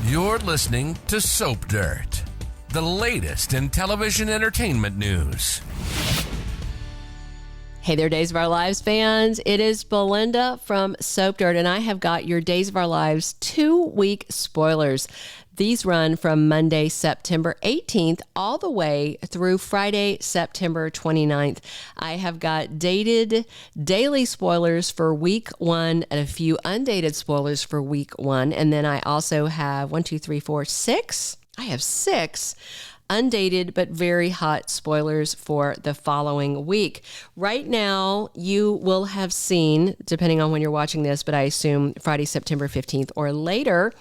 You're listening to Soap Dirt, the latest in television entertainment news. Hey there, Days of Our Lives fans. It is Belinda from Soap Dirt, and I have got your Days of Our Lives 2-week spoilers. These run from Monday, September 18th, all the way through Friday, September 29th. I have got dated daily spoilers for week 1 and a few undated spoilers for week 1. And then I also have 6. I have 6 undated but very hot spoilers for the following week. Right now, you will have seen, depending on when you're watching this, but I assume Friday, September 15th or later,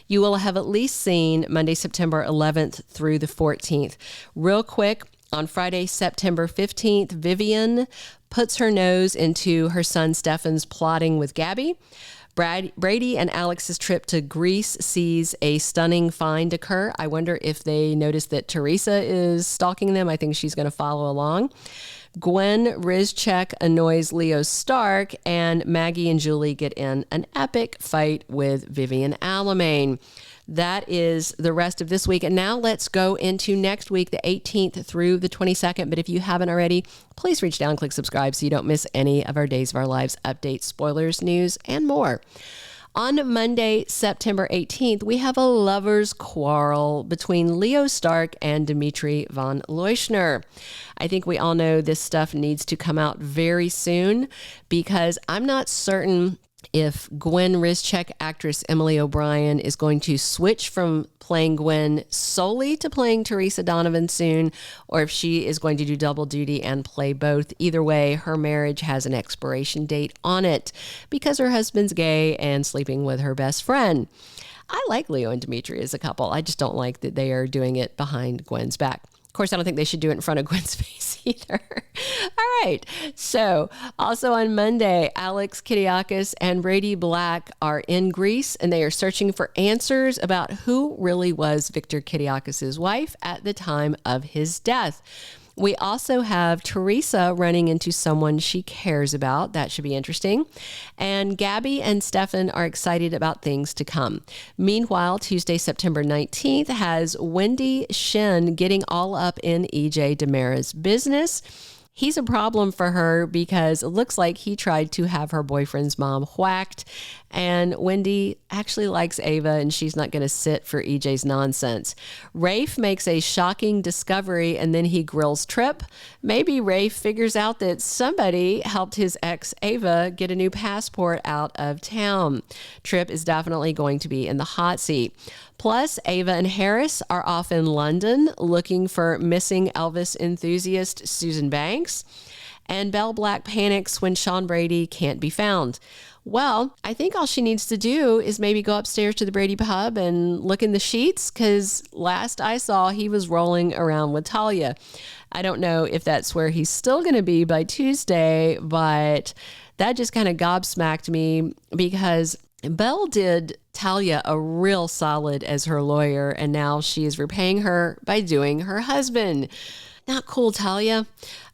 you will have at least seen Monday, September 11th through the 14th. Real quick, on Friday, September 15th, Vivian puts her nose into her son Stefan's plotting with Gabi. Brady and Alex's trip to Greece sees a stunning find occur. I wonder if they notice that Theresa is stalking them. I think she's going to follow along. Gwen Rizczech annoys Leo Stark, and Maggie and Julie get in an epic fight with Vivian Alamain. That is the rest of this week. And now let's go into next week, the 18th through the 22nd. But if you haven't already, please reach down, click subscribe so you don't miss any of our Days of Our Lives updates, spoilers, news, and more. On Monday, September 18th, we have a lover's quarrel between Leo Stark and Dimitri Von Leuschner. I think we all know this stuff needs to come out very soon because I'm not certain if Gwen Rizczech actress Emily O'Brien is going to switch from playing Gwen solely to playing Theresa Donovan soon, or if she is going to do double duty and play both. Either way, her marriage has an expiration date on it because her husband's gay and sleeping with her best friend. I like Leo and Dimitri as a couple. I just don't like that they are doing it behind Gwen's back. Of course, I don't think they should do it in front of Gwen's face either. All right. So also on Monday, Alex Kiriakis and Brady Black are in Greece, and they are searching for answers about who really was Victor Kiriakis' wife at the time of his death. We also have Theresa running into someone she cares about. That should be interesting. And Gabi and Stefan are excited about things to come. Meanwhile, Tuesday, September 19th has Wendy Shin getting all up in EJ DiMera's business. He's a problem for her because it looks like he tried to have her boyfriend's mom whacked, and Wendy actually likes Ava and she's not going to sit for EJ's nonsense. Rafe makes a shocking discovery and then he grills Trip. Maybe Rafe figures out that somebody helped his ex Ava get a new passport out of town. Trip is definitely going to be in the hot seat. Plus, Ava and Harris are off in London looking for missing Elvis enthusiast Susan Banks. And Belle Black panics when Sean Brady can't be found. Well, I think all she needs to do is maybe go upstairs to the Brady pub and look in the sheets, because last I saw, he was rolling around with Talia. I don't know if that's where he's still going to be by Tuesday, but that just kind of gobsmacked me because Belle did Talia a real solid as her lawyer, and now she is repaying her by doing her husband. Not cool, Talia.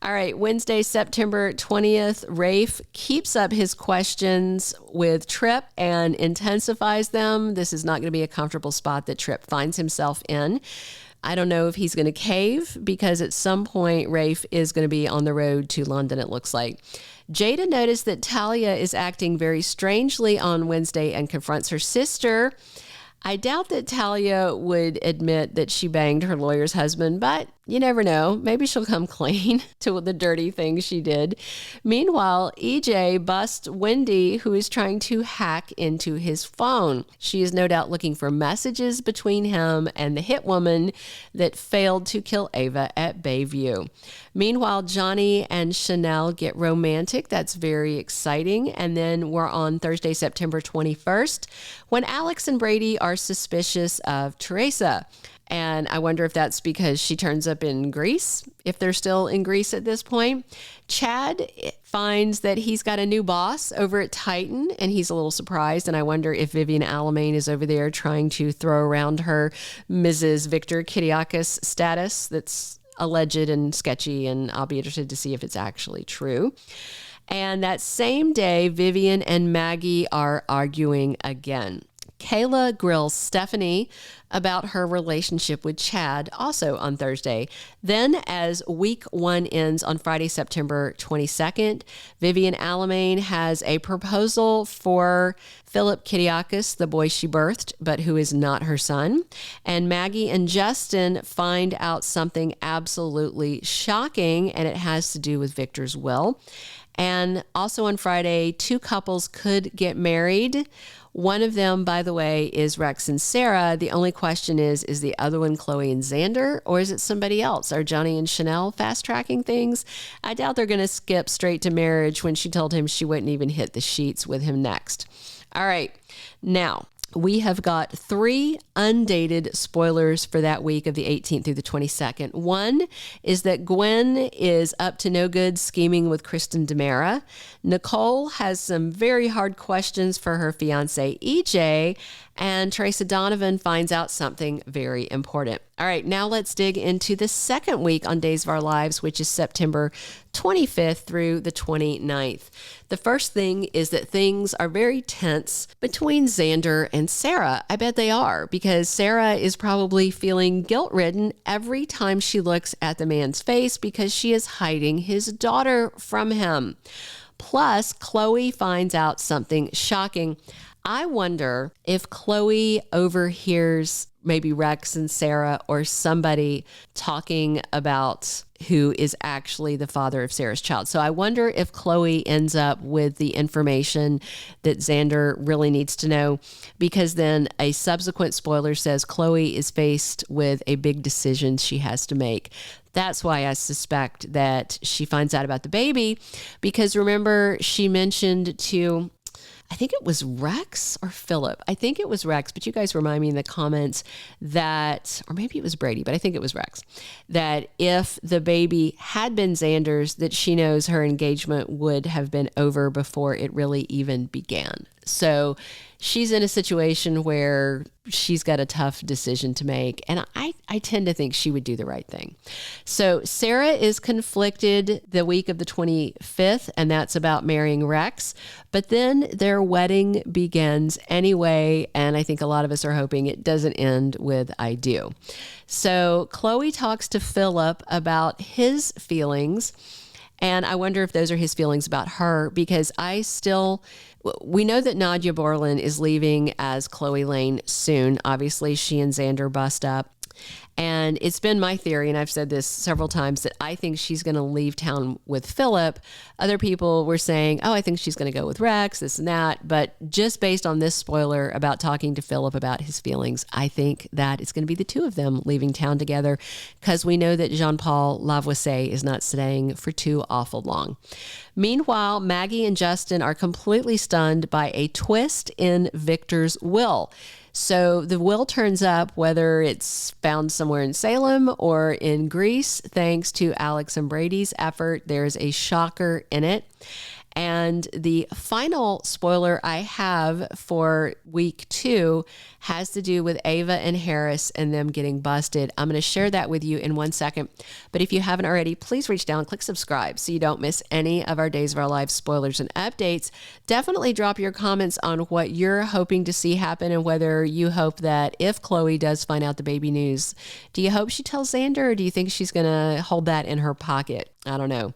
All right, Wednesday, September 20th, Rafe keeps up his questions with Trip and intensifies them. This is not going to be a comfortable spot that Trip finds himself in. I don't know if he's going to cave because at some point Rafe is going to be on the road to London, it looks like. Jada noticed that Talia is acting very strangely on Wednesday and confronts her sister. I doubt that Talia would admit that she banged her lawyer's husband, but you never know. Maybe she'll come clean to the dirty things she did. Meanwhile, EJ busts Wendy, who is trying to hack into his phone. She is no doubt looking for messages between him and the hit woman that failed to kill Ava at Bayview. Meanwhile, Johnny and Chanel get romantic. That's very exciting. And then we're on Thursday, September 21st, when Alex and Brady are suspicious of Theresa. And I wonder if that's because she turns up in Greece, if they're still in Greece at this point. Chad finds that he's got a new boss over at Titan, and he's a little surprised. And I wonder if Vivian Alamain is over there trying to throw around her Mrs. Victor Kiriakis status that's alleged and sketchy, and I'll be interested to see if it's actually true. And that same day, Vivian and Maggie are arguing again. Kayla grills Stephanie about her relationship with Chad, also on Thursday. Then, as week 1 ends on Friday, September 22nd, Vivian Alamain has a proposal for Philip Kiriakis, the boy she birthed, but who is not her son. And Maggie and Justin find out something absolutely shocking, and it has to do with Victor's will. And also on Friday, 2 couples could get married. One of them, by the way, is Rex and Sarah. The only question is the other one Chloe and Xander, or is it somebody else? Are Johnny and Chanel fast-tracking things? I doubt they're going to skip straight to marriage when she told him she wouldn't even hit the sheets with him next. All right, now we have got 3 undated spoilers for that week of the 18th through the 22nd. One is that Gwen is up to no good scheming with Kristen DiMera. Nicole has some very hard questions for her fiance, EJ, and Theresa Donovan finds out something very important. All right, now let's dig into the second week on Days of Our Lives, which is September 25th through the 29th. The first thing is that things are very tense between Xander and Sarah. I bet they are, because Sarah is probably feeling guilt-ridden every time she looks at the man's face because she is hiding his daughter from him. Plus, Chloe finds out something shocking. I wonder if Chloe overhears maybe Rex and Sarah or somebody talking about who is actually the father of Sarah's child. So I wonder if Chloe ends up with the information that Xander really needs to know, because then a subsequent spoiler says Chloe is faced with a big decision she has to make. That's why I suspect that she finds out about the baby, because remember, she mentioned to, I think it was Rex or Philip. I think it was Rex, but you guys remind me in the comments that, or maybe it was Brady, but I think it was Rex, that if the baby had been Xander's, that she knows her engagement would have been over before it really even began. So she's in a situation where she's got a tough decision to make, and I tend to think she would do the right thing. So Sarah is conflicted the week of the 25th, and that's about marrying Rex, but then their wedding begins anyway, and I think a lot of us are hoping it doesn't end with I do. So Chloe talks to Philip about his feelings, and I wonder if those are his feelings about her, because we know that Nadia Bjorlin is leaving as Chloe Lane soon. Obviously, she and Xander bust up. And it's been my theory, and I've said this several times, that I think she's going to leave town with Philip. Other people were saying, oh, I think she's going to go with Rex, this and that. But just based on this spoiler about talking to Philip about his feelings, I think that it's going to be the 2 of them leaving town together, because we know that Jean-Paul Lavoisier is not staying for too awful long. Meanwhile, Maggie and Justin are completely stunned by a twist in Victor's will. So the will turns up, whether it's found somewhere in Salem or in Greece, thanks to Alex and Brady's effort. There's a shocker in it. And the final spoiler I have for week 2 has to do with Ava and Harris and them getting busted. I'm going to share that with you in 1 second. But if you haven't already, please reach down and click subscribe so you don't miss any of our Days of Our Lives spoilers and updates. Definitely drop your comments on what you're hoping to see happen, and whether you hope that if Chloe does find out the baby news, do you hope she tells Xander, or do you think she's going to hold that in her pocket? I don't know.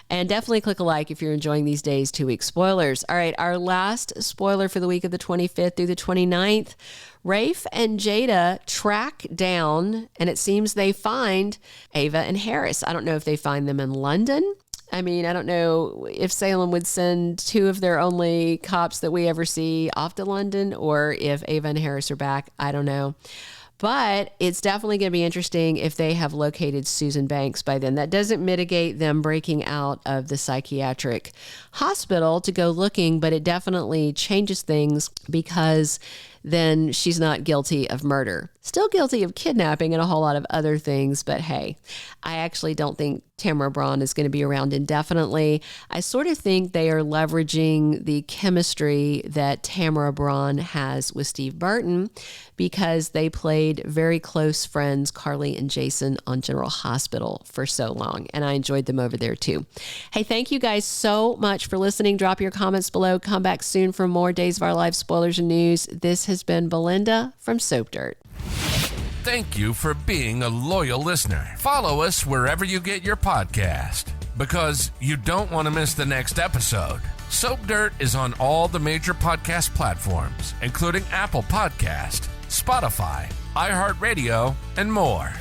And definitely click a like if you're enjoying these Days 2 week spoilers. All right, our last spoiler for the week of the 25th through the 29th. Rafe and Jada track down, and it seems they find Ava and Harris. I don't know if they find them in London. I mean, I don't know if Salem would send 2 of their only cops that we ever see off to London, or if Ava and Harris are back. I don't know. But it's definitely going to be interesting if they have located Susan Banks by then. That doesn't mitigate them breaking out of the psychiatric hospital to go looking, but it definitely changes things, because then she's not guilty of murder. Still guilty of kidnapping and a whole lot of other things, but hey, I actually don't think Tamara Braun is going to be around indefinitely. I sort of think they are leveraging the chemistry that Tamara Braun has with Steve Burton, because they played very close friends, Carly and Jason, on General Hospital for so long, and I enjoyed them over there too. Hey, thank you guys so much for listening. Drop your comments below. Come back soon for more Days of Our Lives spoilers and news. This has has been Belinda from Soap Dirt. Thank you for being a loyal listener. Follow us wherever you get your podcast, because you don't want to miss the next episode. Soap Dirt is on all the major podcast platforms, including Apple Podcast, Spotify, iHeartRadio, and more.